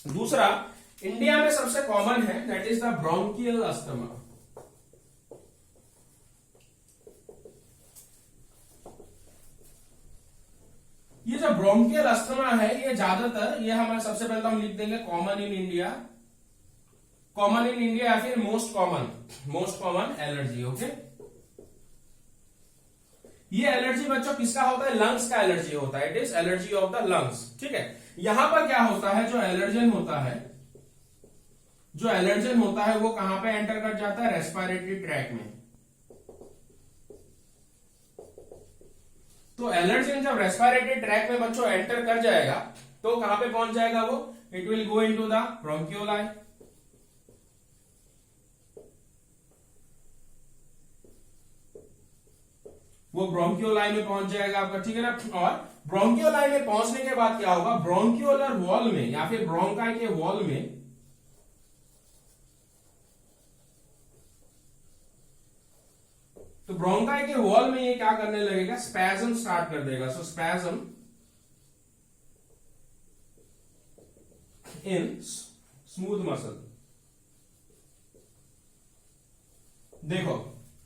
दूसरा इंडिया में सबसे कॉमन है, that is the bronchial asthma. ये जो ब्रोंकियल अस्थमा है ये ज्यादातर, ये हमारे सबसे पहले तो हम लिख देंगे common in India, common in India या फिर मोस्ट कॉमन एलर्जी। ओके, ये एलर्जी बच्चों किसका होता है, लंग्स का एलर्जी होता है, it is allergy of the lungs. ठीक है, यहां पर क्या होता है, जो एलर्जन होता है, जो एलर्जन होता है वो कहां पे एंटर कर जाता है, रेस्पिरेटरी ट्रैक में। तो एलर्जन जब रेस्पिरेटरी ट्रैक में बच्चों एंटर कर जाएगा तो कहां पे पहुंच जाएगा वो, it will go into the bronchioli. वो ब्रोंकियोलाई में पहुंच जाएगा आपका। ठीक है ना। और ब्रोंकियोलाई में पहुंचने के बाद क्या होगा, ब्रोंकियोलर वॉल में या फिर ब्रोंकाई के वॉल में तो ब्रोंकाई के वॉल में ये क्या करने लगेगा, स्पैज्म स्टार्ट कर देगा। सो स्पैज्म इन स्मूथ मसल। देखो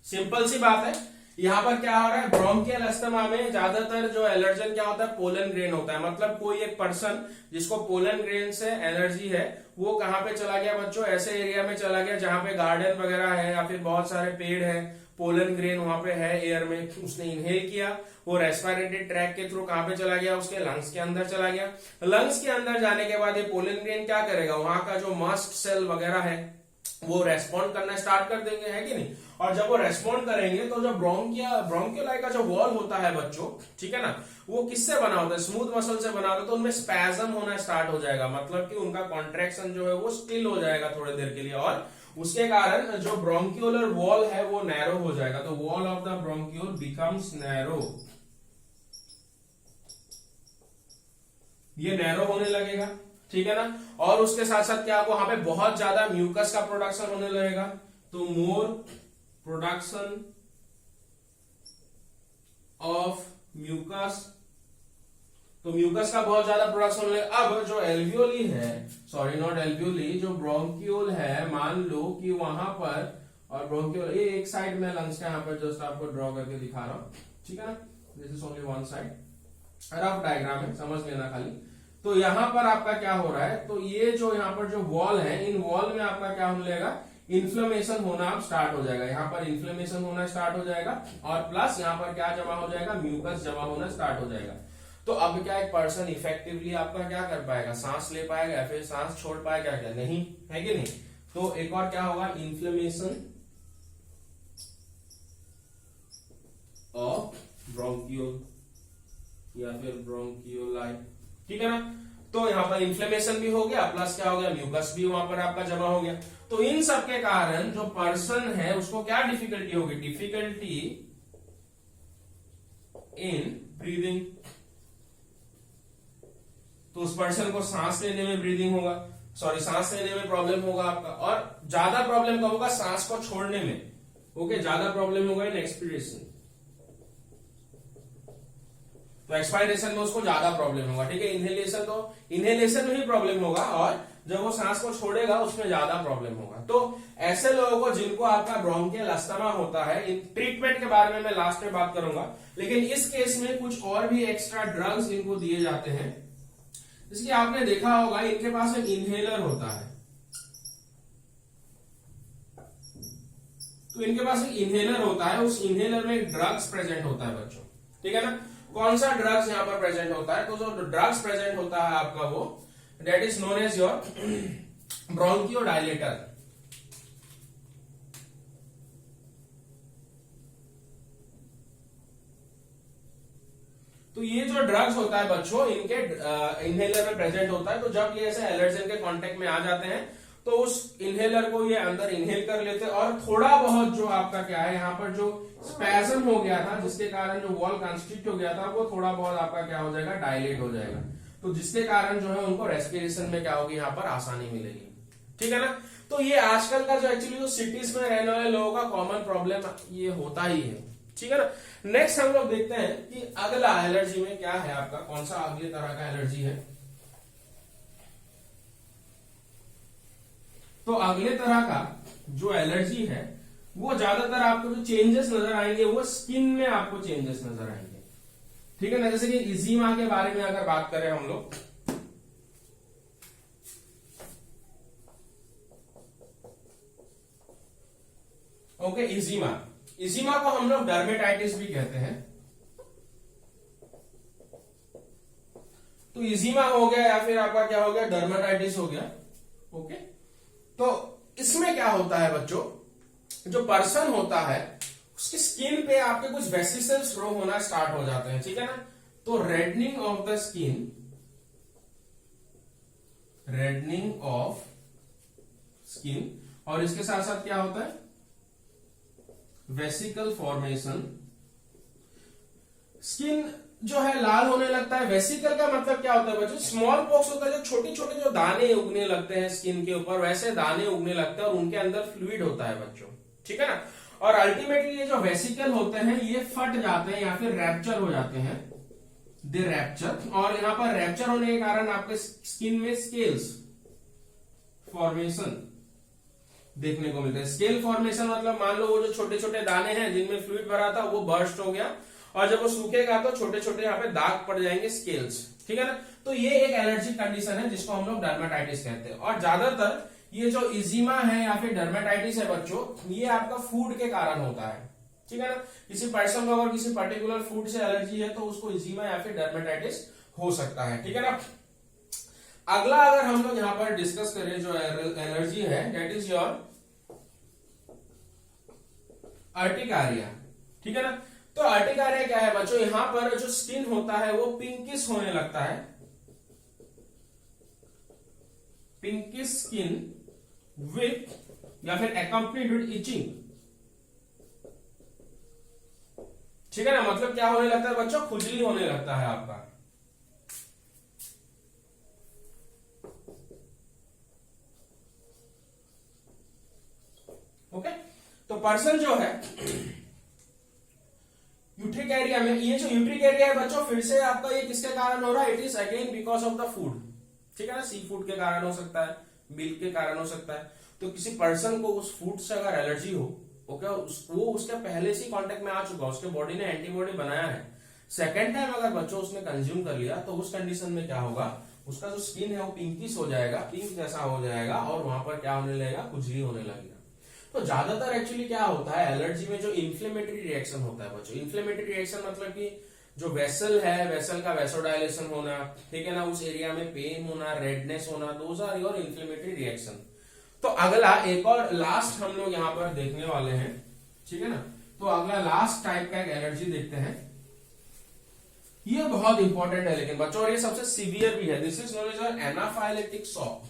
सिंपल सी बात है, यहां पर क्या हो रहा है, ब्रोंकियल अस्थमा में ज्यादातर जो एलर्जन क्या होता है, पोलन ग्रेन होता है। मतलब कोई एक पर्सन जिसको पोलन ग्रेन से एलर्जी है वो कहां पे चला गया बच्चों, ऐसे एरिया में चला गया जहां पे गार्डन वगैरह है या फिर बहुत सारे पेड़ है, पोलन ग्रेन वहां पे है एयर में, उसने इनहेल किया, वो रेस्पिरेटरी ट्रैक के थ्रू कहां पे चला गया, उसके लंग्स के अंदर चला गया। लंग्स के अंदर जाने के बाद ये पोलन ग्रेन क्या करेगा, वहां का जो मास्ट सेल वगैरह है वो रेस्पॉन्ड करना स्टार्ट कर देंगे, है कि नहीं। और जब वो रेस्पॉन्ड करेंगे तो जो ब्रोंकियोलाई का जो वॉल होता है बच्चों, ठीक है ना, वो किससे बना होता है, स्मूथ मसल से बना होता है। तो उनमें स्पैज्म होना स्टार्ट हो जाएगा, मतलब कि उनका कॉन्ट्रैक्शन जो है वो स्टिल हो जाएगा थोड़ी देर के लिए, और उसके कारण जो ब्रोंकियोलर वॉल है वो नैरो हो जाएगा। तो wall of the bronchiole becomes narrow, ये नैरो होने लगेगा। ठीक है ना। और उसके साथ साथ क्या वहां पे बहुत ज्यादा म्यूकस का प्रोडक्शन होने लगेगा, तो मोर प्रोडक्शन ऑफ म्यूकस, तो म्यूकस का बहुत ज्यादा प्रोडक्शन होने लगेगा। अब जो एल्वियोली है, सॉरी नॉट एल्वियोली, जो ब्रोंकियोल है, मान लो कि वहां पर, और ब्रोंकियोल ये एक साइड में लंग्स का, यहाँ पर जस्ट आपको ड्रॉ करके दिखा रहा हूं, ठीक है ना, this is only one side, rough diagram है, समझ लेना खाली। तो यहां पर आपका क्या हो रहा है, तो ये जो यहाँ पर जो वॉल है, इन वॉल में आपका क्या होने लगेगा, इन्फ्लेमेशन होना अब स्टार्ट हो जाएगा, यहाँ पर इन्फ्लेमेशन होना स्टार्ट हो जाएगा, और प्लस यहाँ पर क्या जमा हो जाएगा, म्यूकस जमा होना स्टार्ट हो जाएगा। तो अब क्या एक पर्सन इफेक्टिवली आपका क्या कर पाएगा, सांस ले पाएगा या फिर सांस छोड़ पाएगा, क्या नहीं, है कि नहीं। तो एक और क्या होगा, इन्फ्लेमेशन ऑफ ब्रोंकियोल या फिर ब्रोंकियोलाई, ठीक है ना। तो यहाँ पर इन्फ्लेमेशन भी हो गया, प्लस क्या हो गया, म्यूकस भी वहां पर आपका जमा हो गया। तो इन सब के कारण जो पर्सन है उसको क्या डिफिकल्टी होगी, डिफिकल्टी इन ब्रीदिंग। तो उस पर्सन को सांस लेने में ब्रीदिंग होगा, सॉरी सांस लेने में प्रॉब्लम होगा आपका, और ज्यादा प्रॉब्लम कब होगा, सांस को छोड़ने में। ओके, ज्यादा प्रॉब्लम होगा इन एक्सपीरेशन, तो एक्सपायरेशन में उसको ज्यादा प्रॉब्लम होगा। ठीक है, इनहेलेशन तो इनहेलेशन में ही प्रॉब्लम होगा, और जब वो सांस को छोड़ेगा उसमें ज्यादा प्रॉब्लम होगा। तो ऐसे लोगों को जिनको आपका ब्रोंकियल अस्थमा होता है, इन ट्रीटमेंट के बारे में मैं लास्ट में बात करूंगा, लेकिन इस केस में कुछ और भी एक्स्ट्रा ड्रग्स इनको दिए जाते हैं। इसलिए आपने देखा होगा इनके पास एक इनहेलर होता है, तो इनके पास एक इनहेलर होता है, उस इनहेलर में ड्रग्स प्रेजेंट होता है बच्चों। ठीक है ना, कौन सा ड्रग्स यहां पर प्रेजेंट होता है, तो जो ड्रग्स प्रेजेंट होता है आपका वो that is known as your bronchodilator. तो ये जो ड्रग्स होता है बच्चों, इनके इनहेलर में प्रेजेंट होता है। तो जब ये ऐसे एलर्जन के कांटेक्ट में आ जाते हैं तो उस इनहेलर को ये अंदर इनहेल कर लेते हैं, और थोड़ा बहुत जो आपका क्या है यहाँ पर जो स्पैज्म हो गया था, जिसके कारण जो वॉल कंस्ट्रिक्ट हो गया था, वो थोड़ा बहुत आपका क्या हो जाएगा, डायलेट हो जाएगा। तो जिसके कारण जो है उनको रेस्पिरेशन में क्या होगी, यहाँ पर आसानी मिलेगी। ठीक है ना, तो ये आजकल का जो एक्चुअली जो सिटीज में रहने वाले लोगों का कॉमन प्रॉब्लम ये होता ही है। ठीक है ना, नेक्स्ट हम लोग देखते हैं कि अगला एलर्जी में क्या है आपका, कौन सा अगले तरह का एलर्जी है। तो अगले तरह का जो एलर्जी है वो ज्यादातर आपको जो चेंजेस नजर आएंगे वो स्किन में आपको चेंजेस नजर आएंगे। ठीक है ना, जैसे कि इजीमा के बारे में अगर बात करें हम लोग, ओके, इजीमा को हम लोग डर्मेटाइटिस भी कहते हैं। तो इजीमा हो गया या फिर आपका क्या हो गया, डर्मेटाइटिस हो गया। ओके, तो इसमें क्या होता है बच्चों, जो पर्सन होता है उसकी स्किन पे आपके कुछ वेसिकल्स ग्रो होना स्टार्ट हो जाते हैं। ठीक है ना, तो reddening of the skin, reddening of skin, और इसके साथ साथ क्या होता है, वेसिकल फॉर्मेशन। स्किन जो है लाल होने लगता है। वेसिकल का मतलब क्या होता है बच्चों, स्मॉल पॉक्स होता है, जो छोटे छोटे जो दाने उगने लगते हैं स्किन के ऊपर, वैसे दाने उगने लगते हैं और उनके अंदर फ्लूइड होता है बच्चों। ठीक है ना, और अल्टीमेटली ये जो वेसिकल होते हैं ये फट जाते हैं या फिर रैप्चर हो जाते हैं, दे रैप्चर, और यहां पर रैप्चर होने के कारण आपके स्किन में स्केल्स फॉर्मेशन देखने को मिलता है। स्केल फॉर्मेशन मतलब मान लो वो जो छोटे छोटे दाने हैं जिनमें फ्लूइड भरा था वो बर्स्ट हो गया, और जब वो सूखेगा तो छोटे छोटे यहाँ पे दाग पड़ जाएंगे, स्केल्स। ठीक है ना, तो ये एक एलर्जिक कंडीशन है जिसको हम लोग डर्मेटाइटिस कहते हैं। और ज्यादातर ये जो इजीमा है या फिर डर्मेटाइटिस है बच्चों, ये आपका फूड के कारण होता है। ठीक है ना, किसी पर्सन को अगर किसी पर्टिकुलर फूड से एलर्जी है तो उसको इजीमा या फिर डर्मेटाइटिस हो सकता है। ठीक है ना, अगला अगर हम लोग यहाँ पर डिस्कस करें जो एलर्जी है दैट इज योर अर्टिकारिया। ठीक है ना, तो अर्टिकारिया क्या है बच्चों, यहां पर जो स्किन होता है वो पिंकिश होने लगता है, पिंकिश स्किन विथ या फिर अकम्पनीड विद इचिंग। ठीक है ना, मतलब क्या होने लगता है बच्चों, खुजली होने लगता है आपका। ओके, तो पर्सन जो है यूट्रिक एरिया में, ये जो यूट्रिक एरिया है बच्चों, फिर से आपका ये किसके कारण हो रहा है, it is again because of the food. ठीक है ना, सी फूड के कारण हो सकता है, मिल्क के कारण हो सकता है। तो किसी पर्सन को उस फूड से अगर एलर्जी हो, ओके, वो उसके पहले से कांटेक्ट में आ चुका, उसके बॉडी ने एंटीबॉडी बनाया है, सेकेंड टाइम अगर बच्चों उसने कंज्यूम कर लिया तो उस कंडीशन में क्या होगा, उसका जो स्किन है वो पिंकिश हो जाएगा, पिंक जैसा हो जाएगा, और वहां पर क्या होने लगेगा, खुजली होने लगेगा। तो ज्यादातर एक्चुअली क्या होता है एलर्जी में, जो इन्फ्लेमेटरी रिएक्शन होता है बच्चों। इन्फ्लेमेटरी रिएक्शन मतलब कि जो वेसल है, वेसल का वेसोडाइलेशन होना, ठीक है ना, उस एरिया में पेन होना, रेडनेस होना, those are your inflammatory reaction. तो अगला एक और लास्ट हम लोग यहाँ पर देखने वाले हैं। ठीक है ना, तो अगला लास्ट टाइप का एक एलर्जी देखते हैं ये बहुत इंपॉर्टेंट है लेकिन बच्चों, और ये सबसे सीवियर भी है। This is known as anaphylactic shock.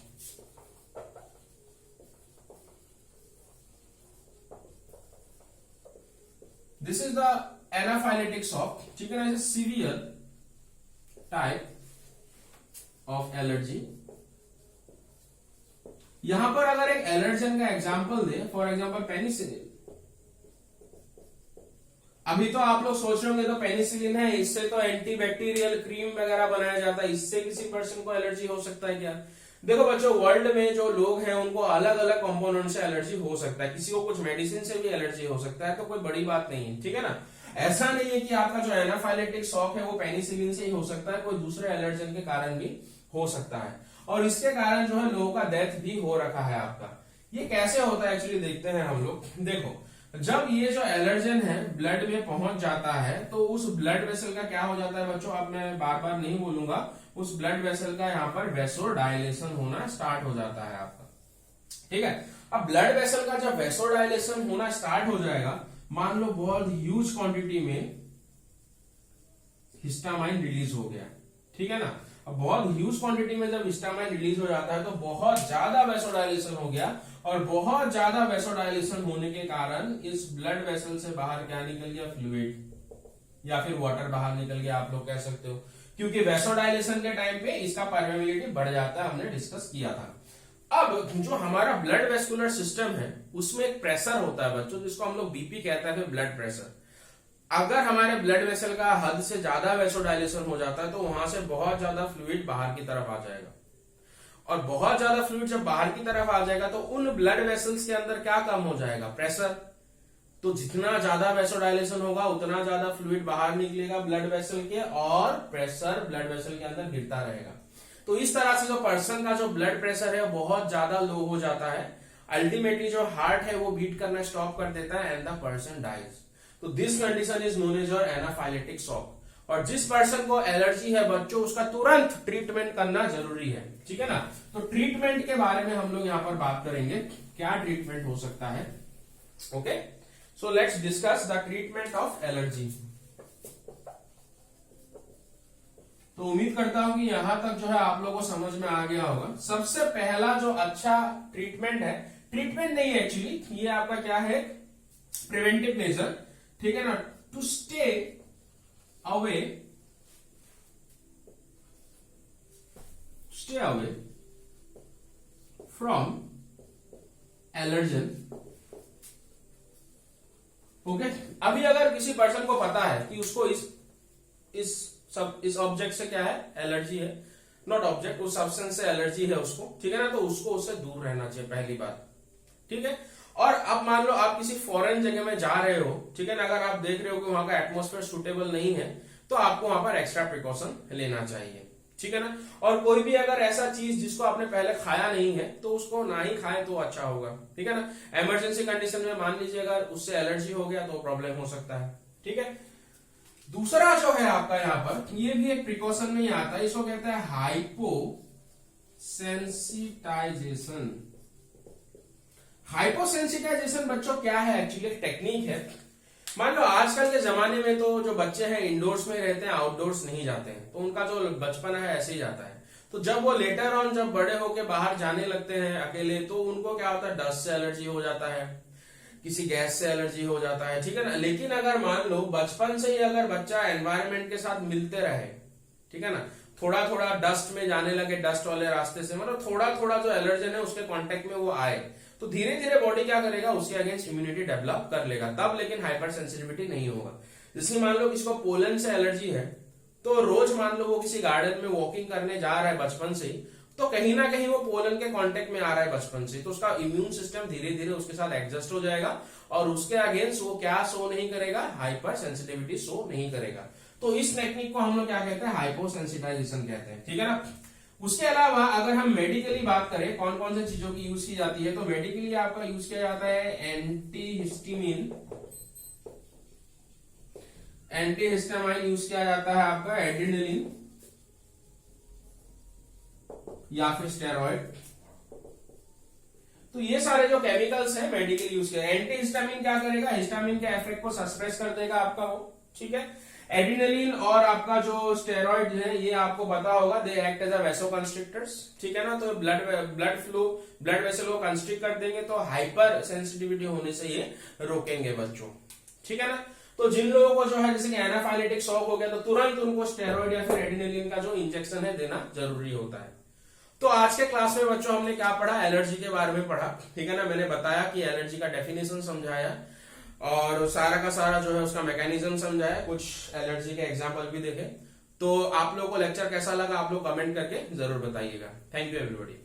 This is the anaphylactic shock, ठीक है ना, सीवियर टाइप ऑफ एलर्जी। यहां पर अगर एक एलर्जन का example they, for example penicillin. अभी तो आप लोग सोच रहे होंगे तो पेनिसिलिन है, इससे तो एंटीबैक्टीरियल क्रीम वगैरह बनाया जाता है, इससे किसी पर्सन को एलर्जी हो सकता है क्या? देखो बच्चों, वर्ल्ड में जो लोग हैं उनको अलग अलग कंपोनेंट से एलर्जी हो सकता है, किसी को कुछ मेडिसिन से भी एलर्जी हो सकता है, तो कोई बड़ी बात नहीं है, ठीक है ना। ऐसा नहीं है कि आपका जो एनाफाइलेटिक शॉक है वो पेनिसिलिन से ही हो सकता है, कोई दूसरे एलर्जन के कारण भी हो सकता है, और इसके कारण जो है लोगों का डेथ भी हो रखा है आपका। ये कैसे होता है एक्चुअली देखते हैं हम लोग। देखो, जब ये जो एलर्जन है ब्लड में पहुंच जाता है तो उस ब्लड वेसल का क्या हो जाता है बच्चों, अब मैं बार बार नहीं बोलूंगा, उस ब्लड वेसल का यहाँ पर वेसोडाइलेशन होना स्टार्ट हो जाता है आपका, ठीक है। अब ब्लड वेसल का जब वेसोडाइलेशन होना स्टार्ट हो जाएगा, मान लो बहुत ह्यूज क्वांटिटी में हिस्टामाइन रिलीज हो गया, ठीक है ना। अब बहुत ह्यूज क्वांटिटी में जब हिस्टामाइन रिलीज हो जाता है तो बहुत ज्यादा वेसोडाइलेशन हो गया, और बहुत ज्यादा वेसोडाइलेशन होने के कारण इस ब्लड वेसल से बाहर क्या निकल गया, फ्लूइड या फिर वाटर बाहर निकल गया, आप लोग कह सकते हो, क्योंकि वेसोडाइलेशन के टाइम पे इसका परमेबिलिटी बढ़ जाता है, हमने डिस्कस किया था। अब जो हमारा ब्लड वेस्कुलर सिस्टम है उसमें एक प्रेशर होता है बच्चों, जिसको हम लोग बीपी कहते हैं, ब्लड प्रेशर। अगर हमारे ब्लड वेसल का हद से ज्यादा वेसोडाइलेशन हो जाता है तो वहां से बहुत ज्यादा फ्लूइड बाहर की तरफ आ जाएगा, और बहुत ज्यादा फ्लूइड जब बाहर की तरफ आ जाएगा तो उन ब्लड वेसल्स के अंदर क्या कम हो जाएगा, प्रेशर। तो जितना ज्यादा वेसोडाइलेशन होगा उतना ज्यादा फ्लूइड बाहर निकलेगा ब्लड वेसल के, और प्रेशर ब्लड वेसल के अंदर गिरता रहेगा। तो इस तरह से जो पर्सन का जो ब्लड प्रेशर है बहुत ज्यादा लो हो जाता है, अल्टीमेटली जो हार्ट है वो बीट करना स्टॉप कर देता है, एंड द पर्सन डाइज। तो this condition is known as your anaphylactic shock. और जिस पर्सन को एलर्जी है बच्चों, उसका तुरंत ट्रीटमेंट करना जरूरी है, ठीक है ना। तो ट्रीटमेंट के बारे में हम लोग यहाँ पर बात करेंगे, क्या ट्रीटमेंट हो सकता है। Okay, so let's discuss the treatment of allergy. तो उम्मीद करता हूं कि यहां तक जो है आप लोगों को समझ में आ गया होगा। सबसे पहला जो अच्छा ट्रीटमेंट है, ट्रीटमेंट नहीं है एक्चुअली, ये आपका क्या है, प्रिवेंटिव मेजर, ठीक है ना, to stay away from allergen. Okay, अभी अगर किसी पर्सन को पता है कि उसको इस ऑब्जेक्ट से क्या है, एलर्जी है, नॉट ऑब्जेक्ट, उस सब्सटेंस से एलर्जी है उसको, ठीक है ना, तो उसको उससे दूर रहना चाहिए, पहली बात, ठीक है। और अब मान लो आप किसी फॉरेन जगह में जा रहे हो, ठीक है ना, अगर आप देख रहे हो कि वहां का एटमॉस्फेयर सुटेबल नहीं है तो आपको वहां पर एक्स्ट्रा प्रिकॉशन लेना चाहिए, ठीक है ना। और कोई भी अगर ऐसा चीज जिसको आपने पहले खाया नहीं है तो उसको ना ही खाएं तो अच्छा होगा, ठीक है ना। इमरजेंसी कंडीशन में मान लीजिए अगर उससे एलर्जी हो गया तो प्रॉब्लम हो सकता है, ठीक है। दूसरा जो है आपका यहाँ पर, ये भी एक प्रिकॉशन में ही आता है, इसको कहते हैं हाइपो सेंसिटाइजेशन। हाइपोसेंसिटाइजेशन बच्चों क्या है, एक्चुअली एक टेक्निक है। मान लो आजकल के जमाने में तो जो बच्चे हैं इंडोर्स में रहते हैं, आउटडोर्स नहीं जाते हैं, तो उनका जो बचपन है ऐसे ही जाता है। तो जब वो लेटर ऑन जब बड़े होके बाहर जाने लगते हैं अकेले, तो उनको क्या होता है, डस्ट से एलर्जी हो जाता है, किसी गैस से एलर्जी हो जाता है, ठीक है ना। लेकिन अगर मान लो बचपन से ही अगर बच्चा एनवायरमेंट के साथ मिलते रहे, ठीक है ना, थोड़ा थोड़ा डस्ट में जाने लगे, डस्ट वाले रास्ते से, मतलब थोड़ा थोड़ा जो एलर्जन है उसके कांटेक्ट में वो आए, तो धीरे धीरे बॉडी क्या करेगा, उसके अगेंस्ट इम्यूनिटी डेवलप कर लेगा, तब लेकिन हाइपर सेंसिटिविटी नहीं होगा। जैसे मान लो किसी को पोलन से एलर्जी है, तो रोज मान लो वो किसी गार्डन में वॉकिंग करने जा रहा है बचपन से ही, तो कहीं ना कहीं वो पोलन के कांटेक्ट में आ रहा है बचपन से, तो उसका इम्यून सिस्टम धीरे धीरे उसके साथ एडजस्ट हो जाएगा, और उसके अगेंस्ट वो क्या शो नहीं करेगा, हाइपर सेंसिटिविटी शो नहीं करेगा। तो इस टेक्निक को हम लोग क्या कहते हैं, हाइपोसेंसिटाइजेशन कहते हैं, ठीक है ना। उसके अलावा अगर हम मेडिकली बात करें कौन कौन सी चीजों की यूज की जाती है, तो मेडिकली आपका यूज किया जाता है एंटीहिस्टामिन, एंटीहिस्टामाइन यूज किया जाता है आपका एड्रेनालिन या फिर स्टेरॉइड। तो ये सारे जो केमिकल्स हैं मेडिकल यूज के। एंटीहिस्टामिन क्या करेगा, हिस्टामिन के इफेक्ट को सस्प्रेस कर देगा आपका वो, ठीक है। एड्रेनलिन और आपका जो स्टेरॉइड है ये आपको पता होगा, दे एक्ट एज अ वैसोकंस्ट्रिक्टर्स, ठीक है ना। तो ब्लड वेसल को कंस्ट्रिक्ट कर देंगे तो हाइपर सेंसिटिविटी होने से ये रोकेंगे बच्चों, ठीक है ना। तो जिन लोगों को जो है जैसे कि एनाफाइलेटिक शॉक हो गया तो तुरंत उनको स्टेरॉइड या फिर एड्रेनलिन का जो इंजेक्शन है देना जरूरी होता है। तो आज के क्लास में बच्चों हमने क्या पढ़ा, एलर्जी के बारे में पढ़ा, ठीक है ना। मैंने बताया कि एलर्जी का डेफिनेशन समझाया और सारा का सारा जो है उसका मैकेनिज्म समझाया, कुछ एलर्जी के एग्जांपल भी देखे। तो आप लोगों को लेक्चर कैसा लगा आप लोग कमेंट करके जरूर बताइएगा। Thank you everybody.